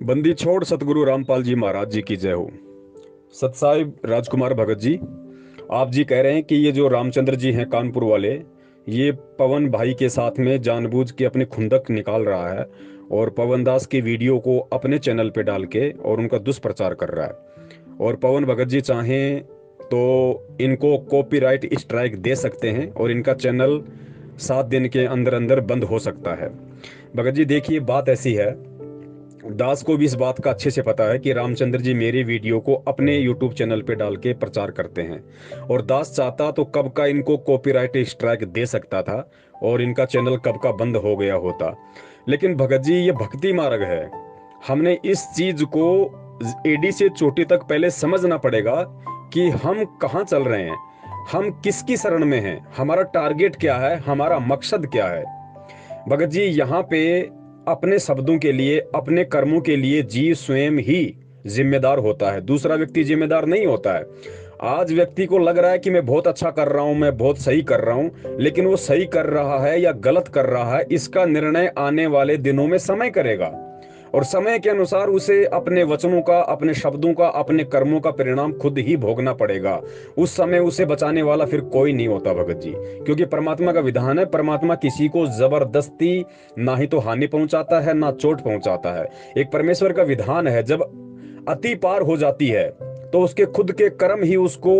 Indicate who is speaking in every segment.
Speaker 1: बंदी छोड़ सतगुरु रामपाल जी महाराज जी की जय हो। सतसाहिब राजकुमार भगत जी, आप जी कह रहे हैं कि ये जो रामचंद्र जी हैं कानपुर वाले, ये पवन भाई के साथ में जानबूझ के अपने खुंदक निकाल रहा है और पवन दास की वीडियो को अपने चैनल पे डाल के और उनका दुष्प्रचार कर रहा है। और पवन भगत जी चाहें तो इनको कॉपीराइट स्ट्राइक दे सकते हैं और इनका चैनल 7 दिन के अंदर अंदर बंद हो सकता है। भगत जी देखिए, बात ऐसी है, दास को भी इस बात का अच्छे से पता है कि रामचंद्र जी मेरी वीडियो को अपने यूट्यूब चैनल पे डाल के प्रचार करते हैं और दास चाहता तो कब का इनको कॉपीराइट स्ट्राइक दे सकता था और इनका चैनल कब का बंद हो गया होता। लेकिन भगत जी, ये भक्ति मार्ग है। हमने इस चीज को एडी से चोटी तक पहले समझना पड़ेगा कि हम कहाँ चल रहे हैं, हम किसकी शरण में हैं, हमारा टारगेट क्या है, हमारा मकसद क्या है। भगत जी, यहाँ पे अपने शब्दों के लिए, अपने कर्मों के लिए जीव स्वयं ही जिम्मेदार होता है, दूसरा व्यक्ति जिम्मेदार नहीं होता है। आज व्यक्ति को लग रहा है कि मैं बहुत अच्छा कर रहा हूं, मैं बहुत सही कर रहा हूं, लेकिन वो सही कर रहा है या गलत कर रहा है, इसका निर्णय आने वाले दिनों में समय करेगा और समय के अनुसार उसे अपने वचनों का, अपने शब्दों का, अपने कर्मों का परिणाम खुद ही भोगना पड़ेगा। उस समय उसे बचाने वाला फिर कोई नहीं होता भगत जी, क्योंकि परमात्मा का विधान है, परमात्मा किसी को जबरदस्ती ना ही तो हानि पहुंचाता है ना चोट पहुंचाता है। एक परमेश्वर का विधान है, जब अति पार हो जाती है तो उसके खुद के कर्म ही उसको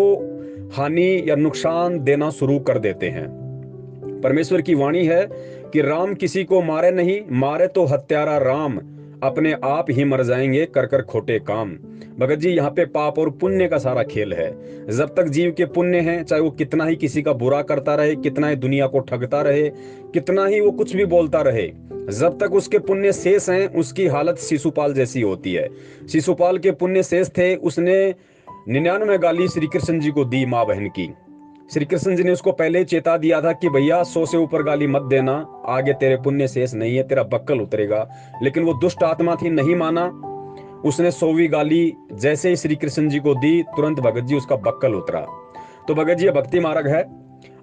Speaker 1: हानि या नुकसान देना शुरू कर देते हैं। परमेश्वर की वाणी है कि राम किसी को मारे नहीं, मारे तो हत्यारा राम, अपने आप ही मर जाएंगे कर कर खोटे काम। भगत जी, यहाँ पे पाप और पुण्य का सारा खेल है। जब तक जीव के पुण्य हैं, चाहे वो कितना ही किसी का बुरा करता रहे, कितना ही दुनिया को ठगता रहे, कितना ही वो कुछ भी बोलता रहे, जब तक उसके पुण्य शेष हैं, उसकी हालत शिशुपाल जैसी होती है। शिशुपाल के पुण्य शेष थे, उसने 99 गाली श्री कृष्ण जी को दी माँ बहन की। श्री कृष्ण जी ने उसको पहले ही चेता दिया था कि भैया 100 से ऊपर गाली मत देना, आगे तेरे पुण्य शेष नहीं है, तेरा बक्कल उतरेगा। लेकिन वो दुष्ट आत्मा थी, नहीं माना। उसने 100वीं गाली जैसे ही श्री कृष्ण जी को दी, तुरंत भगत जी उसका बक्कल उतरा। तो भगत जी, ये भक्ति मार्ग है।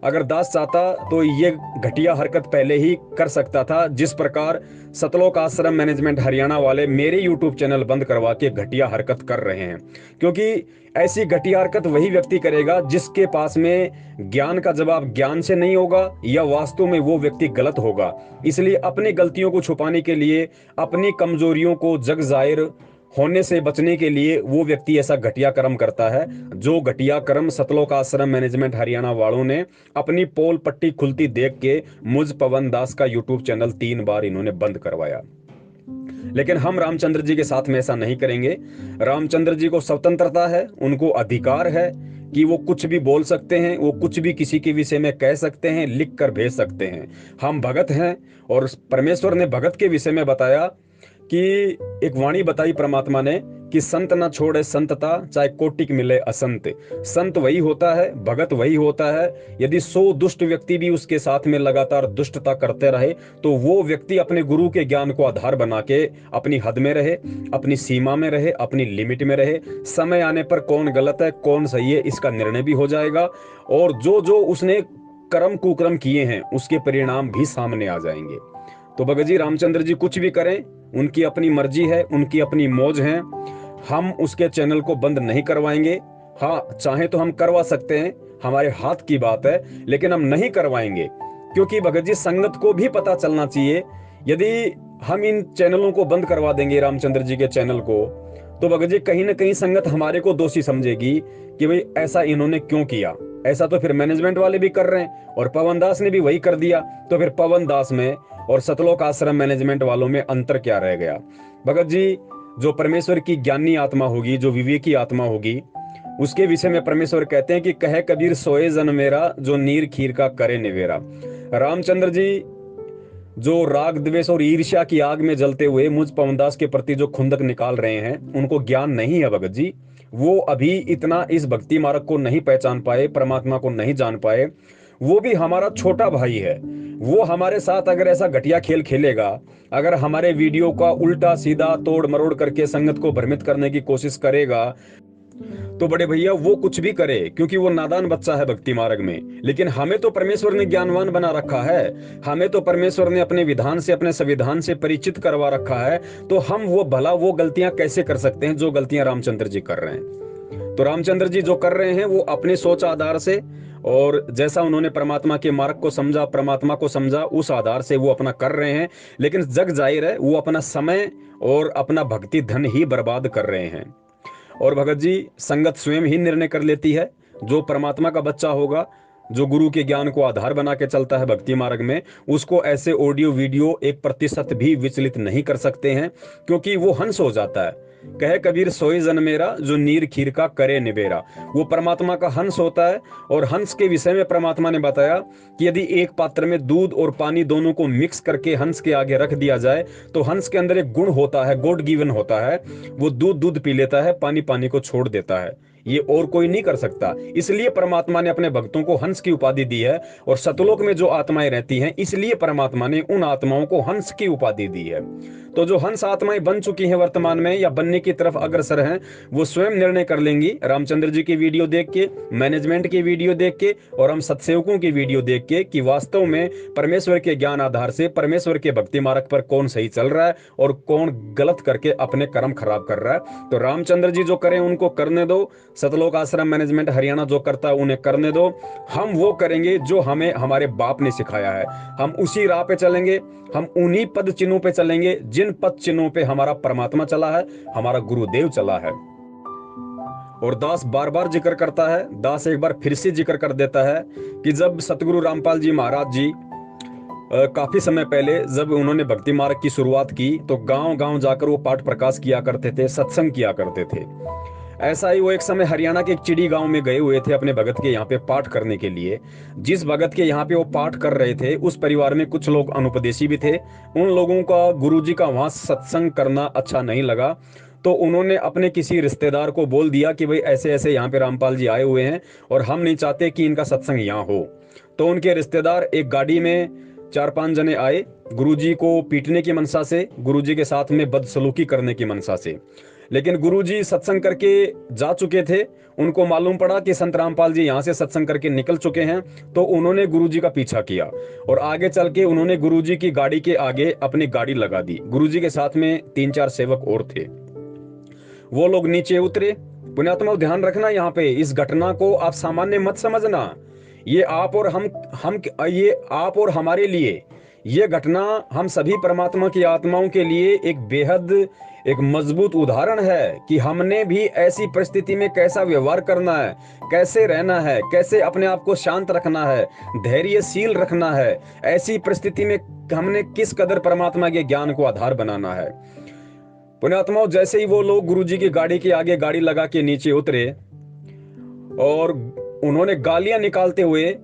Speaker 1: अगर दास चाहता तो ये घटिया हरकत पहले ही कर सकता था, जिस प्रकार सतलोक आश्रम मैनेजमेंट हरियाणा वाले मेरे यूट्यूब चैनल बंद करवा के घटिया हरकत कर रहे हैं। क्योंकि ऐसी घटिया हरकत वही व्यक्ति करेगा जिसके पास में ज्ञान का जवाब ज्ञान से नहीं होगा या वास्तव में वो व्यक्ति गलत होगा। इसलिए अपनी गलतियों को छुपाने के लिए, अपनी कमजोरियों को जग जाहिर होने से बचने के लिए वो व्यक्ति ऐसा घटिया कर्म करता है। जो घटिया कर्म सतलोक आश्रम मैनेजमेंट हरियाणा वालों ने अपनी पोल पट्टी खुलती देख के मुझ पवन दास का यूट्यूब चैनल 3 बार इन्होंने बंद करवाया। लेकिन हम रामचंद्र जी के साथ में ऐसा नहीं करेंगे। रामचंद्र जी को स्वतंत्रता है, उनको अधिकार है कि वो कुछ भी बोल सकते हैं, वो कुछ भी किसी के विषय में कह सकते हैं, लिख कर भेज सकते हैं। हम भगत हैं और परमेश्वर ने भगत के विषय में बताया कि एक वाणी बताई परमात्मा ने कि संत ना छोड़े संतता, चाहे कोटिक मिले असंत। संत वही होता है, भगत वही होता है, यदि 100 दुष्ट व्यक्ति भी उसके साथ में लगातार दुष्टता करते रहे तो वो व्यक्ति अपने गुरु के ज्ञान को आधार बना के अपनी हद में रहे, अपनी सीमा में रहे, अपनी लिमिट में रहे। समय आने पर कौन गलत है कौन सही है इसका निर्णय भी हो जाएगा और जो जो उसने कर्म कुकर्म किए हैं उसके परिणाम भी सामने आ जाएंगे। तो भगत जी, रामचंद्र जी कुछ भी करें, उनकी अपनी मर्जी है, उनकी अपनी मौज है। हम उसके चैनल को बंद नहीं करवाएंगे। हाँ, चाहे तो हम करवा सकते हैं, हमारे हाथ की बात है, लेकिन हम नहीं करवाएंगे। क्योंकि भगत जी, संगत को भी पता चलना चाहिए, यदि हम इन चैनलों को बंद करवा देंगे, रामचंद्र जी के चैनल को, तो भगत जी कहीं ना कहीं संगत हमारे को दोषी समझेगी कि भाई ऐसा इन्होंने क्यों किया। ऐसा तो फिर मैनेजमेंट वाले भी कर रहे हैं और पवन दास ने भी वही कर दिया, तो फिर पवन दास में और सतलोक आश्रम मैनेजमेंट वालों में अंतर क्या रह गया। भगत जी, जो परमेश्वर की ज्ञानी आत्मा होगी, जो विवेकी आत्मा होगी, उसके विषय में परमेश्वर कहते हैं कि कहे कबीर सोए जन मेरा, जो नीर खीर का करे निवेरा। रामचंद्र जी जो राग द्वेष और ईर्ष्या की आग में जलते हुए मुझ पवनदास के प्रति जो खुंदक निकाल रहे हैं, उनको ज्ञान नहीं है भगत जी। वो अभी इतना इस भक्ति मार्ग को नहीं पहचान पाए, परमात्मा को नहीं जान पाए। वो भी हमारा छोटा भाई है। वो हमारे साथ अगर ऐसा घटिया खेल खेलेगा, अगर हमारे वीडियो का उल्टा सीधा तोड़ मरोड़ करके संगत को भ्रमित करने की कोशिश करेगा, तो बड़े भैया वो कुछ भी करे, क्योंकि वो नादान बच्चा है भक्ति मार्ग में। लेकिन हमें तो परमेश्वर ने ज्ञानवान बना रखा है, हमें तो परमेश्वर ने अपने विधान से, अपने संविधान से परिचित करवा रखा है। तो हम वो भला वो गलतियां कैसे कर सकते हैं जो गलतियां रामचंद्र जी कर रहे हैं। तो रामचंद्र जी जो कर रहे हैं वो अपने सोच आधार से, और जैसा उन्होंने परमात्मा के मार्ग को समझा, परमात्मा को समझा, उस आधार से वो अपना कर रहे हैं। लेकिन जग जाहिर है वो अपना समय और अपना भक्ति धन ही बर्बाद कर रहे हैं। और भगत जी, संगत स्वयं ही निर्णय कर लेती है। जो परमात्मा का बच्चा होगा, जो गुरु के ज्ञान को आधार बना के चलता है भक्ति मार्ग में, उसको ऐसे ऑडियो वीडियो 1% भी विचलित नहीं कर सकते हैं, क्योंकि वो हंस हो जाता है। कहे कबीर सोई जन मेरा, जो नीर खीर का करे निबेरा। वो परमात्मा का हंस होता है। और हंस के विषय में परमात्मा ने बताया कि यदि एक पात्र में दूध और पानी दोनों को मिक्स करके हंस के आगे रख दिया जाए, तो हंस के अंदर एक गुण होता है, गॉड गिवन होता है। वो दूध दूध पी लेता है, पानी पानी को छोड़ देता है। ये और कोई नहीं कर सकता। इसलिए परमात्मा ने अपने भक्तों को हंस की उपाधि दी है। और सतलोक में जो आत्माएं रहती हैं, इसलिए परमात्मा ने उन आत्माओं को हंस की उपाधि दी है। तो जो हंस आत्माएं बन चुकी हैं वर्तमान में, या बनने की तरफ अग्रसर हैं, वो स्वयं निर्णय कर लेंगी रामचंद्र जी की वीडियो देख के, मैनेजमेंट की वीडियो देख के, और हम सत्सेवकों की वीडियो देख के, कि वास्तव में परमेश्वर के ज्ञान आधार से परमेश्वर के भक्ति मार्ग पर कौन सही चल रहा है और कौन गलत करके अपने कर्म खराब कर रहा है। तो रामचंद्र जी जो करें उनको करने दो, सतलोक आश्रम मैनेजमेंट हरियाणा जो करता है उन्हें करने दो। हम वो करेंगे जो हमें हमारे बाप ने सिखाया है। हम उसी राह पे चलेंगे, हम उन्हीं पद चिन्हों पे चलेंगे जिन पद चिन्हों पे हमारा परमात्मा चला है, हमारा गुरुदेव चला है। और दास बार बार जिक्र करता है, दास एक बार फिर से जिक्र कर देता है कि जब सतगुरु रामपाल जी महाराज जी काफी समय पहले जब उन्होंने भक्ति मार्ग की शुरुआत की, तो गांव गांव जाकर वो पाठ प्रकाश किया करते थे, सत्संग किया करते थे। ऐसा ही वो एक समय हरियाणा के एक चिड़ी गांव में गए हुए थे अपने भगत के यहाँ पे पाठ करने के लिए। जिस भगत के यहाँ पे वो पाठ कर रहे थे, उस परिवार में कुछ लोग अनुपदेशी भी थे। उन लोगों का गुरुजी का वहां सत्संग करना अच्छा नहीं लगा, तो उन्होंने अपने किसी रिश्तेदार को बोल दिया कि भाई ऐसे ऐसे यहाँ पे रामपाल जी आए हुए हैं और हम नहीं चाहते कि इनका सत्संग यहाँ हो। तो उनके रिश्तेदार एक गाड़ी में 4-5 जने आए, गुरुजी को पीटने की मनसा से, गुरुजी के साथ में बदसलूकी करने की मनसा से। लेकिन गुरुजी सत्संग करके जा चुके थे, उनको मालूम पड़ा कि संत रामपाल जी यहाँ से सत्संग करके निकल चुके हैं, तो उन्होंने गुरुजी का पीछा किया और आगे चल के उन्होंने गुरुजी की गाड़ी के आगे अपनी गाड़ी लगा दी। गुरुजी के साथ में 3-4 सेवक और थे। वो लोग नीचे उतरे। पुण्यात्मा ध्यान रखना, यहाँ पे इस घटना को आप सामान्य मत समझना। ये आप और ये आप और हमारे लिए, ये घटना हम सभी परमात्मा की आत्माओं के लिए एक बेहद एक मजबूत उदाहरण है कि हमने भी ऐसी परिस्थिति में कैसा व्यवहार करना है, कैसे रहना है, कैसे अपने आप को शांत रखना है, धैर्यशील रखना है। ऐसी परिस्थिति में हमने किस कदर परमात्मा के ज्ञान को आधार बनाना है। पुण्यात्माओं, जैसे ही वो लोग गुरुजी की गाड़ी के आगे गाड़ी लगा के नीचे उतरे और उन्होंने गालियां निकालते हुए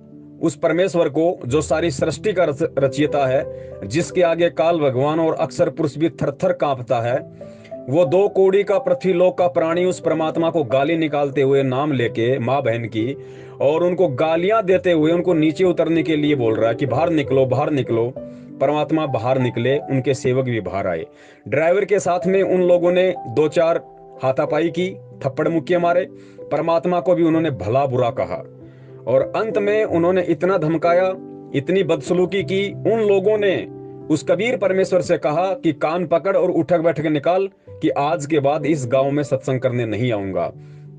Speaker 1: उस परमेश्वर को, जो सारी सृष्टि का रचयिता है, जिसके आगे काल भगवान और अक्षर पुरुष भी थर-थर कांपता है, वो 2 कोड़ी का पृथ्वीलोक का प्राणी उस परमात्मा को गाली निकालते हुए नाम लेके माँ बहन की, और उनको गालियां देते हुए उनको नीचे उतरने के लिए बोल रहा है कि बाहर निकलो, बाहर निकलो। परमात्मा बाहर निकले, उनके सेवक भी बाहर आए। ड्राइवर के साथ में उन लोगों ने 2-4 हाथापाई की, थप्पड़ मुक्के मारे। परमात्मा को भी उन्होंने भला बुरा कहा और अंत में उन्होंने इतना धमकाया, इतनी बदसलूकी की। उन लोगों ने उस कबीर परमेश्वर से कहा कि कान पकड़ और उठक बैठक निकाल कि आज के बाद इस गांव में सत्संग करने नहीं आऊंगा।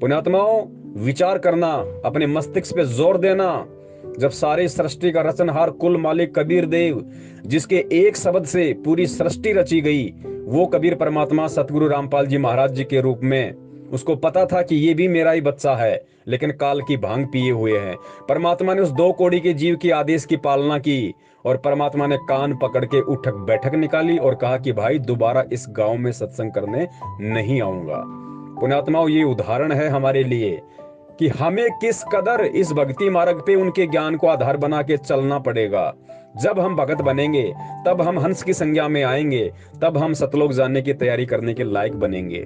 Speaker 1: पुण्यात्माओं, विचार करना, अपने मस्तिष्क पे जोर देना। जब सारी सृष्टि का रचनहार कुल मालिक कबीर देव, जिसके एक शब्द से पूरी सृष्टि रची गई, वो कबीर परमात्मा सतगुरु रामपाल जी महाराज जी के रूप में, उसको पता था कि ये भी मेरा ही बच्चा है, लेकिन काल की भांग पिए हुए हैं। परमात्मा ने उस 2 कोड़ी के जीव के आदेश की पालना की और परमात्मा ने कान पकड़ के उठक बैठक निकाली और कहा कि भाई दोबारा इस गांव में सत्संग करने नहीं आऊंगा। पुण्यात्माओं, ये उदाहरण है हमारे लिए कि हमें किस कदर इस भक्ति मार्ग पे उनके ज्ञान को आधार बना के चलना पड़ेगा। जब हम भगत बनेंगे, तब हम हंस की संज्ञा में आएंगे, तब हम सतलोक जानने की तैयारी करने के लायक बनेंगे।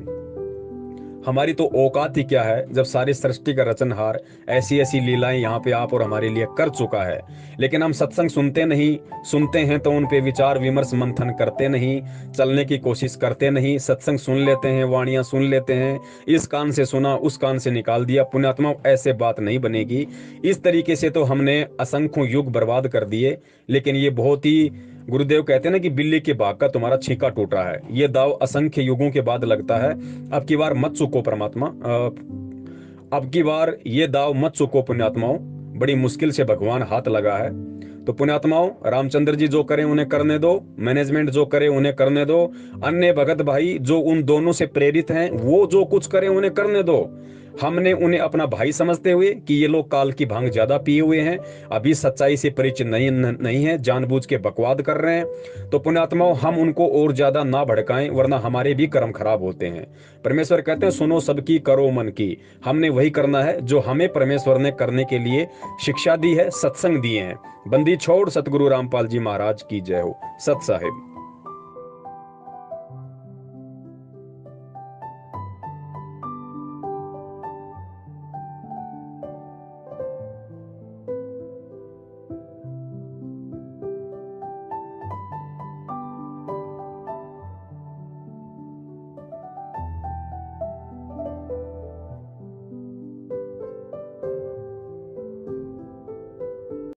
Speaker 1: हमारी तो औकात ही क्या है, जब सारी सृष्टि का रचनहार ऐसी ऐसी लीलाएं यहाँ पे आप और हमारे लिए कर चुका है। लेकिन हम सत्संग सुनते नहीं, सुनते हैं तो उन पे विचार विमर्श मंथन करते नहीं, चलने की कोशिश करते नहीं। सत्संग सुन लेते हैं, वाणियां सुन लेते हैं, इस कान से सुना उस कान से निकाल दिया। पुण्यात्मा, ऐसे बात नहीं बनेगी। इस तरीके से तो हमने असंख्यों युग बर्बाद कर दिए। लेकिन ये बहुत ही, गुरुदेव कहते हैं ना कि बिल्ली के भाग का तुम्हारा छींका टूटा है। ये दाव असंख्य युगों के बाद लगता है। अब की बार मत चूको परमात्मा, अब की बार ये दाव मत चूको पुण्यात्माओं। बड़ी मुश्किल से भगवान हाथ लगा है। तो पुण्यात्माओं, रामचंद्र जी जो करें उन्हें करने दो, मैनेजमेंट जो करे उन्हें करने दो, अन्य भगत भाई जो उन दोनों से प्रेरित हैं वो जो कुछ करें उन्हें करने दो। हमने उन्हें अपना भाई समझते हुए कि ये लोग काल की भांग ज्यादा पिए हुए हैं, अभी सच्चाई से परिचित नहीं है, जानबूझ के बकवाद कर रहे हैं। तो पुण्यात्माओं, हम उनको और ज्यादा ना भड़काएं, वरना हमारे भी कर्म खराब होते हैं। परमेश्वर कहते हैं सुनो सबकी करो मन की। हमने वही करना है जो हमें परमेश्वर ने करने के लिए शिक्षा दी है, सत्संग दिए हैं। बंदी छोड़। सतगुरु रामपाल जी महाराज की जय हो। सत साहिब।